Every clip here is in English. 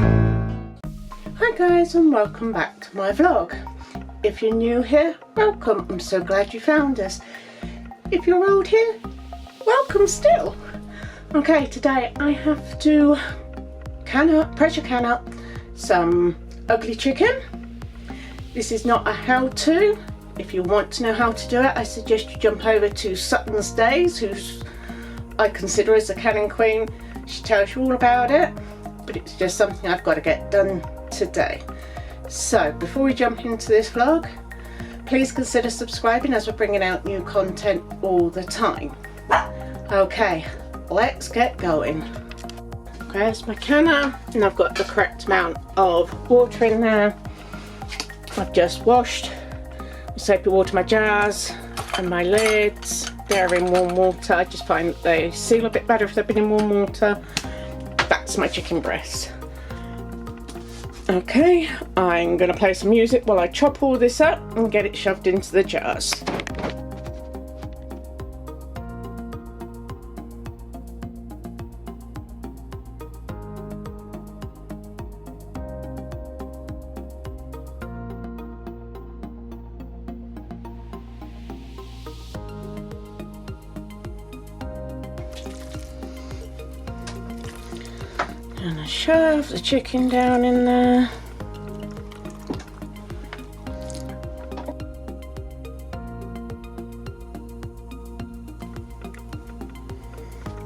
Hi guys, and welcome back to my vlog. If you're new here, welcome. I'm so glad you found us. If you're old here, welcome still. Okay, today I have to pressure can up some ugly chicken. This is not a how-to. If you want to know how to do it, I suggest you jump over to Sutton's Days, who I consider as the canning queen. She tells you all about it, but it's just something I've got to get done today. So before we jump into this vlog, please consider subscribing as we're bringing out new content all the time. Okay, let's get going. Okay, there's my canner, and I've got the correct amount of water in there. I've just washed with soapy water my jars and my lids. They're in warm water. I just find that they seal a bit better if they've been in warm water. That's my chicken breast. Okay, I'm going to play some music while I chop all this up and get it shoved into the jars. And I shove the chicken down in there.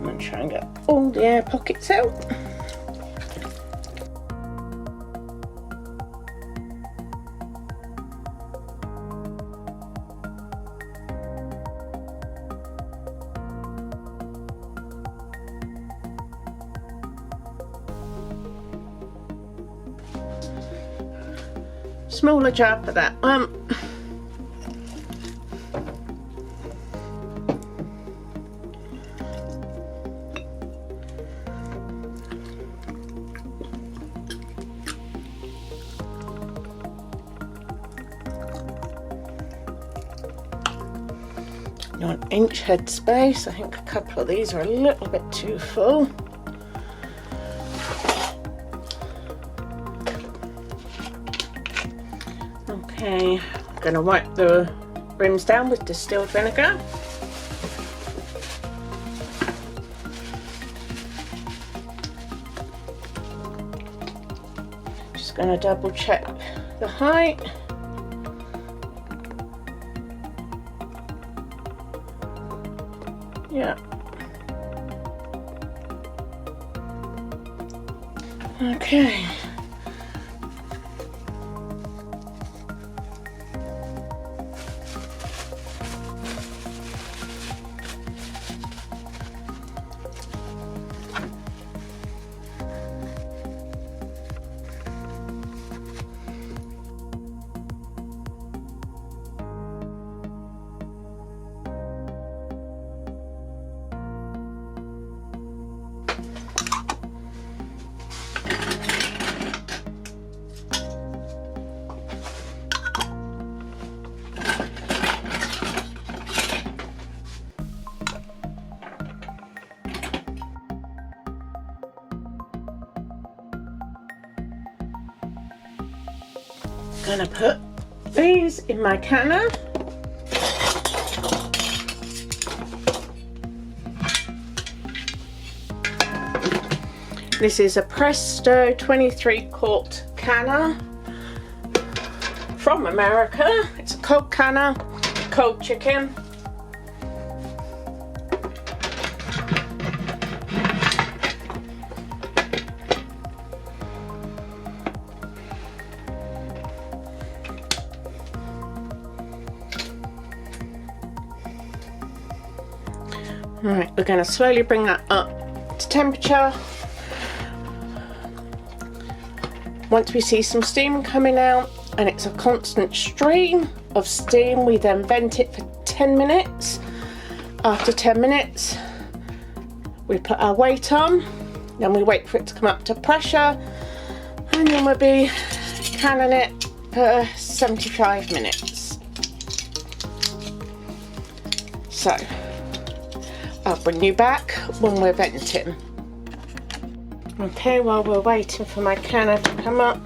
And try and get all the air pockets out. Smaller jar for that one. You want inch head space. I think a couple of these are a little bit too full. Okay, I'm going to wipe the rims down with distilled vinegar. Just going to double check the height. Yeah. Okay. Gonna put these in my canner. This is a Presto 23 quart canner from America. It's a cold canner, cold chicken. Alright, we're going to slowly bring that up to temperature. Once we see some steam coming out and it's a constant stream of steam, we then vent it for 10 minutes. After 10 minutes, we put our weight on, then we wait for it to come up to pressure, and then we'll be canning it for 75 minutes. So I'll bring you back when we're venting. Okay, while we're waiting for my canner to come up,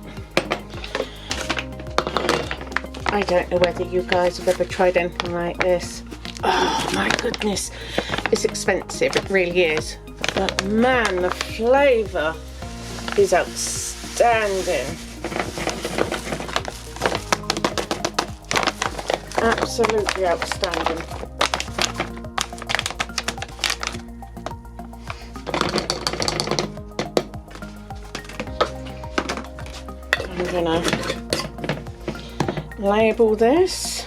I don't know whether you guys have ever tried anything like this. Oh my goodness, it's expensive, it really is. But man, the flavour is outstanding. Absolutely outstanding. I'm gonna label this.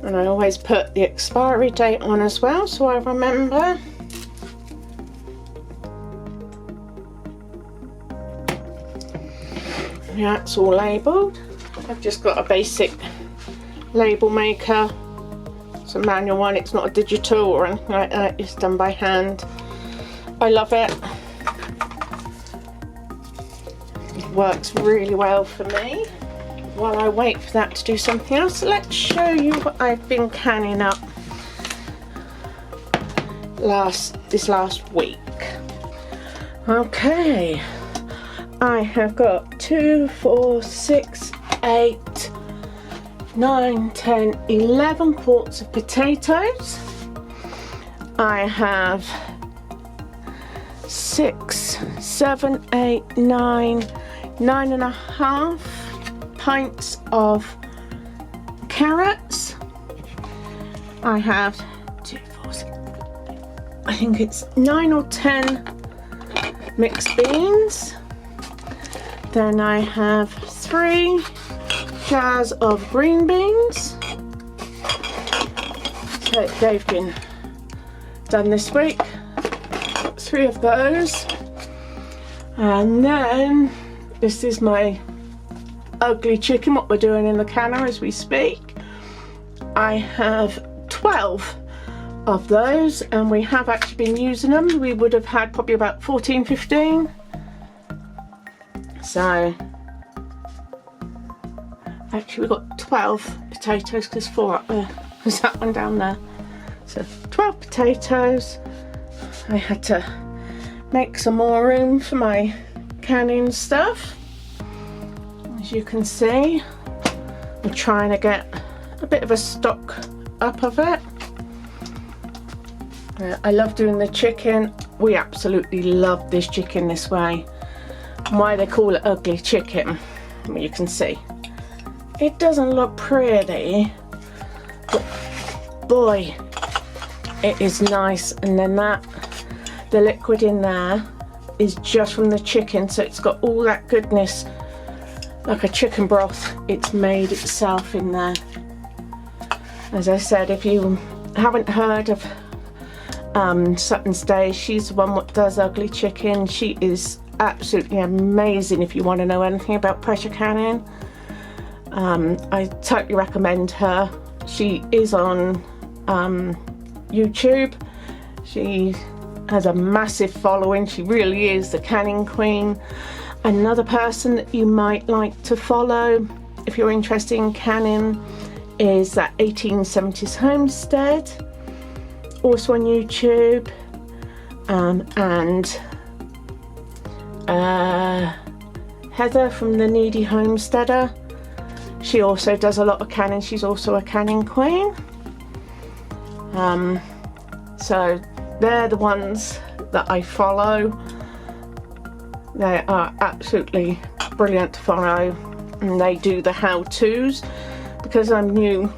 And I always put the expiry date on as well, so I remember. Yeah, it's all labelled. I've just got a basic label maker. It's a manual one, it's not a digital or anything like that, it's done by hand. I love it. It works really well for me. While I wait for that to do something else, let's show you what I've been canning up this last week. Okay, I have got 2, 4, 6, 8, 9, 10, 11 quarts of potatoes. I have 6, 7, 8, 9, 9.5 pints of carrots. I have 2, 4, 6, I think it's 9 or 10 mixed beans. Then I have 3 jars of green beans. So they've been done this week. 3 of those. And then this is my ugly chicken, what we're doing in the canner as we speak. I have 12 of those, and we have actually been using them. We would have had probably about 14, 15. So actually we've got 12 potatoes because 4 up there. There's that one down there. So 12 potatoes. I had to make some more room for my canning stuff. As you can see, I'm trying to get a bit of a stock up of it. I love doing the chicken. We absolutely love this chicken this way. And why they call it ugly chicken, well, you can see it doesn't look pretty, but boy, it is nice. And then the liquid in there is just from the chicken, so it's got all that goodness, like a chicken broth. It's made itself in there. As I said, if you haven't heard of Sutton's Day, she's the one that does ugly chicken. She is absolutely amazing if you want to know anything about pressure canning. I totally recommend her. She is on YouTube. She has a massive following. She really is the canning queen. Another person that you might like to follow if you're interested in canning is that 1870s Homestead, also on YouTube, and Heather from the Needy Homesteader. She also does a lot of canning. She's also a canning queen. So they're the ones that I follow. They are absolutely brilliant to follow, and they do the how-tos. Because I'm new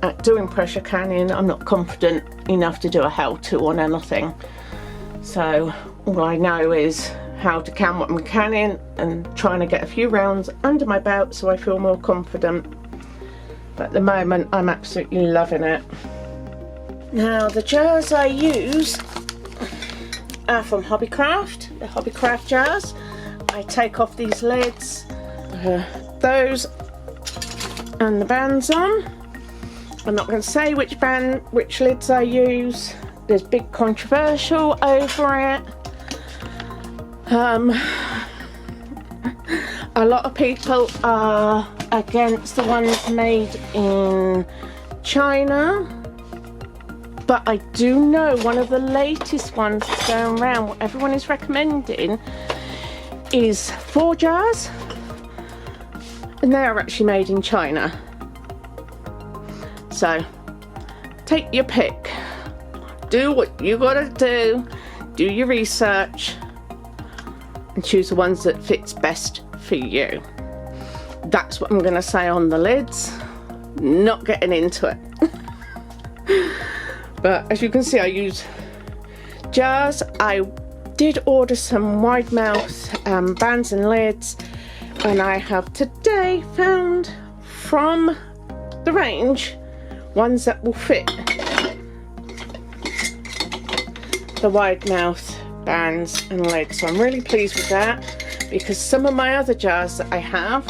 at doing pressure canning, I'm not confident enough to do a how-to on anything. So all I know is how to can what I'm canning and trying to get a few rounds under my belt so I feel more confident. But at the moment I'm absolutely loving it. Now the jars I use are from Hobbycraft, the Hobbycraft jars. I take off these lids, those and the bands on. I'm not going to say which lids I use. There's big controversial over it. A lot of people are against the ones made in China. But I do know one of the latest ones that's going around, what everyone is recommending, is 4 jars. And they are actually made in China. So, take your pick. Do what you gotta do. Do your research. And choose the ones that fits best for you. That's what I'm gonna say on the lids. Not getting into it. But as you can see, I use jars. I did order some wide mouth bands and lids, and I have today found from the range ones that will fit the wide mouth bands and lids. So I'm really pleased with that, because some of my other jars that I have,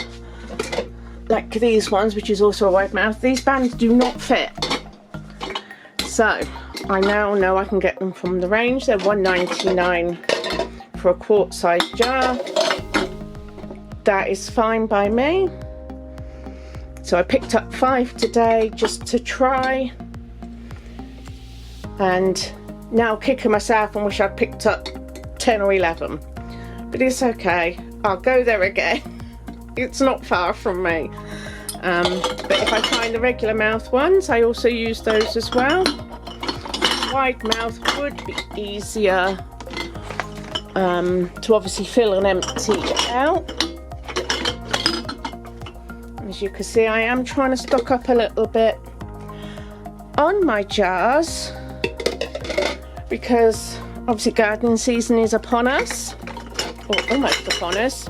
like these ones, which is also a wide mouth, these bands do not fit. So I now know I can get them from the range. They're $1.99 for a quart size jar. That is fine by me. So I picked up 5 today just to try, and now kicking myself and wish I'd picked up 10 or 11, but it's okay, I'll go there again. It's not far from me. But if I find the regular mouth ones, I also use those as well. Wide mouth would be easier to obviously fill and empty out. As you can see, I am trying to stock up a little bit on my jars, because obviously gardening season is upon us, or almost upon us,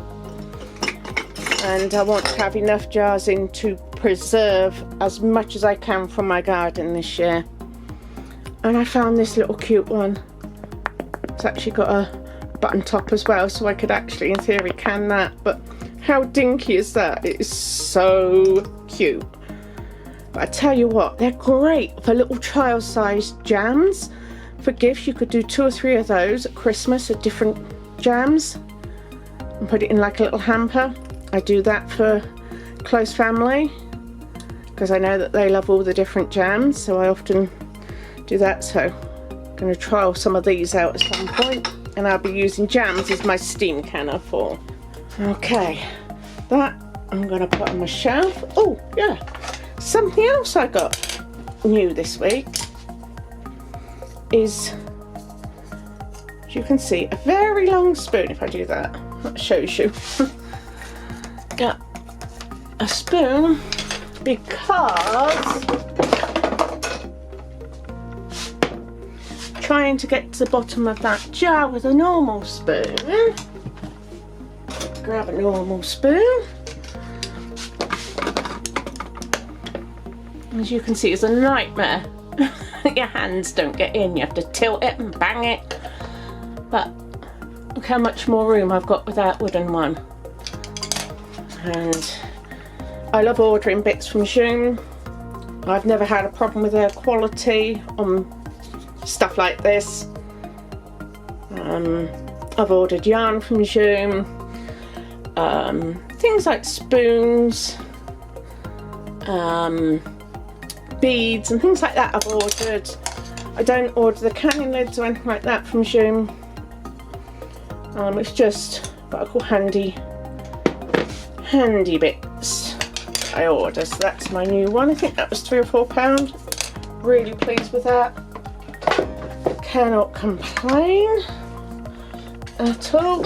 and I want to have enough jars in to preserve as much as I can from my garden this year. And I found this little cute one. It's actually got a button top as well, so I could actually in theory can that, but how dinky is that? It is so cute. But I tell you what, they're great for little child sized jams. For gifts, you could do 2 or 3 of those at Christmas of different jams and put it in like a little hamper. I do that for close family because I know that they love all the different jams, so I often do that. So I'm going to trial some of these out at some point, and I'll be using jams as my steam canner for. Okay, that I'm going to put on my shelf. Oh yeah, something else I got new this week is, as you can see, a very long spoon. If I do that, that shows you. Got a spoon because trying to get to the bottom of that jar with a normal spoon. Grab a normal spoon. As you can see, it's a nightmare. Your hands don't get in, you have to tilt it and bang it. But look how much more room I've got with that wooden one. And I love ordering bits from Zoom. I've never had a problem with their quality on stuff like this. I've ordered yarn from Zoom, things like spoons, beads and things like that I've ordered. I don't order the canning lids or anything like that from Zoom. It's just what I call handy bits I order. So that's my new one. I think that was £3 or £4. Really pleased with that. Cannot complain at all.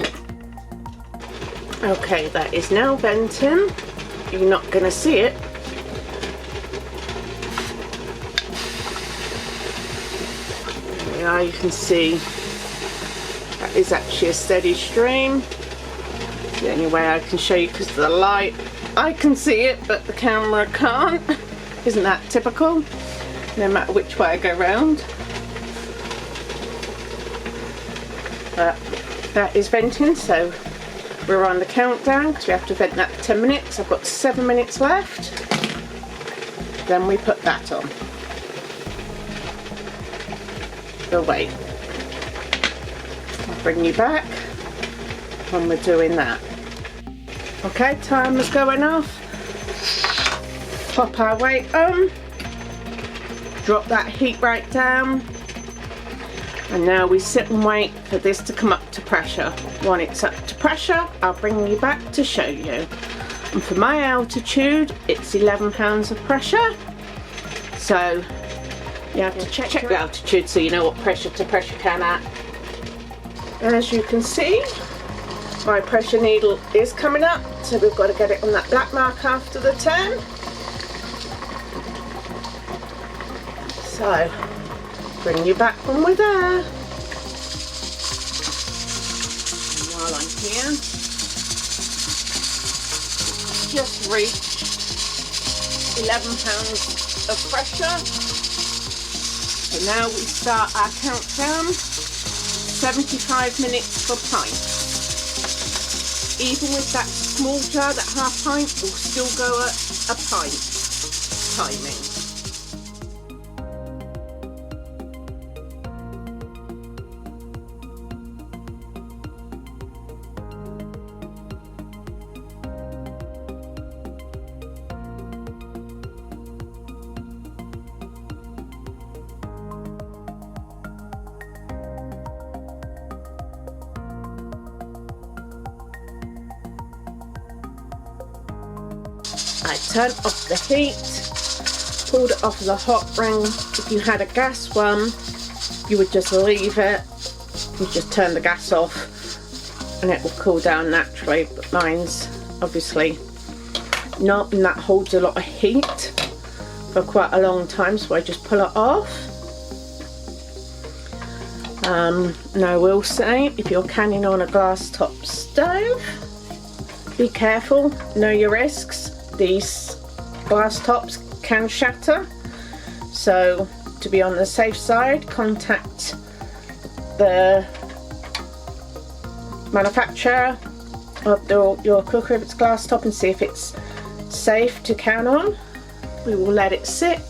Okay, that is now venting. You're not going to see it. You can see that is actually a steady stream. It's the only way I can show you because of the light. I can see it, but the camera can't. Isn't that typical? No matter which way I go round. But that is venting, so we're on the countdown because we have to vent that for 10 minutes. I've got 7 minutes left. Then we put that on. We'll wait. I'll bring you back when we're doing that. Okay, timer's going off. Pop our weight on. drop that heat right down. And now we sit and wait for this to come up to pressure. When it's up to pressure, I'll bring you back to show you. And for my altitude, it's 11 pounds of pressure. So you have to check the altitude so you know what pressure to pressure can at. As you can see, my pressure needle is coming up, so we've got to get it on that black mark after the turn. So, bring you back when we're there. While I'm here, just reached 11 pounds of pressure. So now we start our countdown, 75 minutes for pints. Even with that small jar, that half pint, will still go at a pint timing. I turned off the heat, pulled it off the hot ring. If you had a gas one, you would just leave it. You just turn the gas off and it will cool down naturally, but mine's obviously not, and that holds a lot of heat for quite a long time, so I just pull it off. And I will say, if you're canning on a glass top stove, be careful, know your risks. These glass tops can shatter, so to be on the safe side, contact the manufacturer of your cooker if it's glass top and see if it's safe to can on. We will let it sit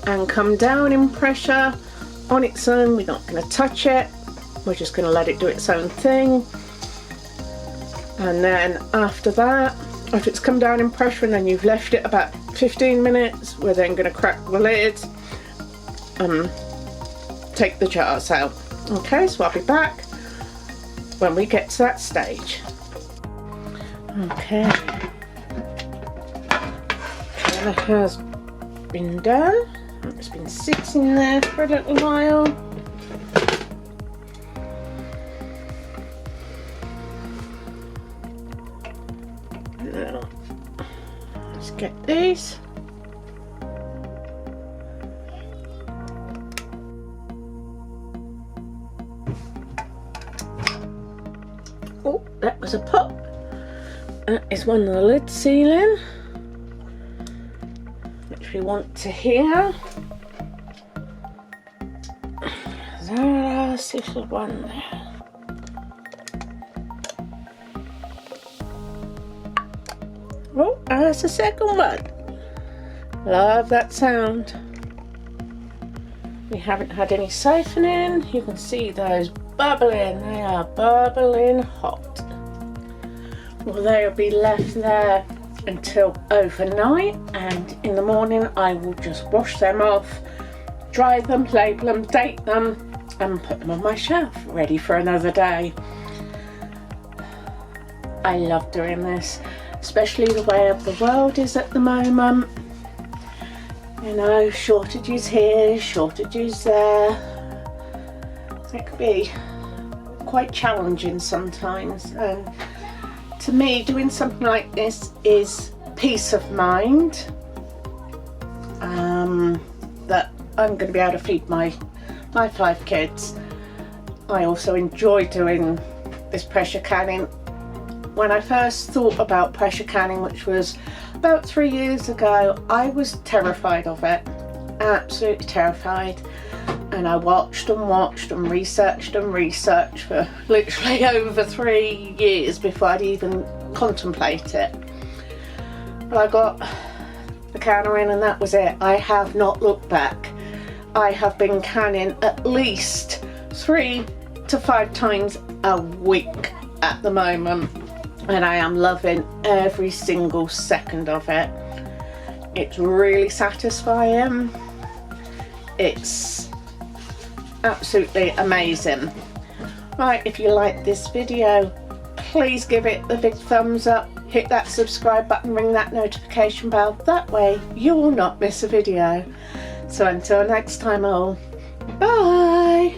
and come down in pressure on its own. We're not going to touch it, we're just going to let it do its own thing. And then after that, after it's come down in pressure and then you've left it about 15 minutes, we're then going to crack the lid and take the jars out. Okay, so I'll be back when we get to that stage. Okay, that has been done. It's been sitting there for a little while. Now, let's get these. Oh, that was a pop. That is one of the lid sealing, which we want to hear. There's this one there. Oh, there's the second one. Love that sound. We haven't had any siphoning. You can see those bubbling. They are bubbling hot. Well, they'll be left there until overnight, and in the morning I will just wash them off, dry them, label them, date them, and put them on my shelf, ready for another day. I love doing this, especially the way of the world is at the moment. You know, shortages here, shortages there. It can be quite challenging sometimes, and to me doing something like this is peace of mind, that I'm going to be able to feed my 5 kids. I also enjoy doing this pressure canning. When I first thought about pressure canning, which was about 3 years ago, I was terrified of it, absolutely terrified, and I watched and watched and researched for literally over 3 years before I'd even contemplate it. But I got the canner in and that was it. I have not looked back. I have been canning at least 3 to 5 times a week at the moment, and I am loving every single second of it. It's really satisfying. It's absolutely amazing. Right, if you like this video, please give it a big thumbs up, hit that subscribe button, ring that notification bell, that way you will not miss a video. So until next time all, bye!